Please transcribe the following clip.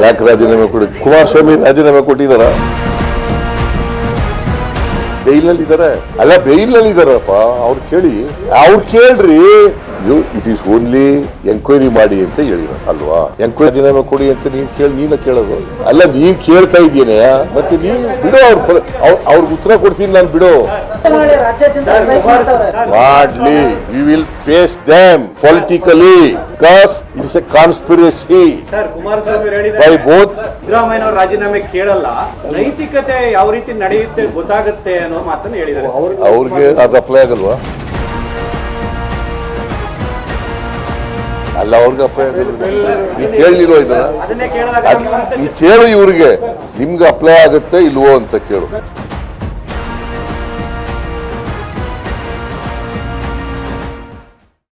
ಯಾಕೆ ರಾಜೀನಾಮೆ ಕೊಡಿ? ಕುಮಾರಸ್ವಾಮಿ ರಾಜೀನಾಮೆ ಕೊಟ್ಟಿದಾರ? ಬೇಲ್ನಲ್ಲಿ ಇದಾರೆ. ಅಲ್ಲ, ಬೇಲ್ನಲ್ಲಿ ಇದಾರಪ್ಪ. ಅವ್ರು ಕೇಳ್ರಿ. ಇಟ್ ಈಸ್ ಓನ್ಲಿ ಎಂಕ್ವೈರಿ ಮಾಡಿ ಅಂತ ಹೇಳಿದ ಅಲ್ವಾ? ಎಂಕ್ವೈರಿ ರಾಜೀನಾಮೆ ಕೊಡಿ ಅಂತ ನೀನ ಕೇಳೋದು ಅಲ್ಲ. ನೀನ್ ಕೇಳ್ತಾ ಇದ್ದೀನಿ, ಮತ್ತೆ ನೀನ್ ಬಿಡು. ಅವ್ರಿಗೆ ಉತ್ತರ ಕೊಡ್ತೀನಿ ನಾನು, ಬಿಡು. ಮಾಡ್ಲಿ, we will face them politically because it's a conspiracy by both. Siddaramaiah ಅವರು ರಾಜೀನಾಮೆ ಕೇಳಲ್ಲ, ನೈತಿಕತೆ ಯಾವ ರೀತಿ ನಡೆಯುತ್ತೆ ಗೊತ್ತಾಗುತ್ತೆ ಅನ್ನೋ ಮಾತನ್ನು ಹೇಳಿದ್ದಾರೆ. ಅವ್ರಿಗೆ ಅದು ಅಪ್ಲೈ ಆಗಲ್ವಾ? ಅಲ್ಲ, ಅವ್ರಿಗೆ ಅಪ್ಲೈ ಆಗಲ್ಲ. ನೀವು ಕೇಳಲಿರೋ ಇದನ್ನ, ಈ ಕೇಳು ಇವ್ರಿಗೆ, ನಿಮ್ಗೆ ಅಪ್ಲೈ ಆಗುತ್ತೆ ಇಲ್ವೋ ಅಂತ ಕೇಳು.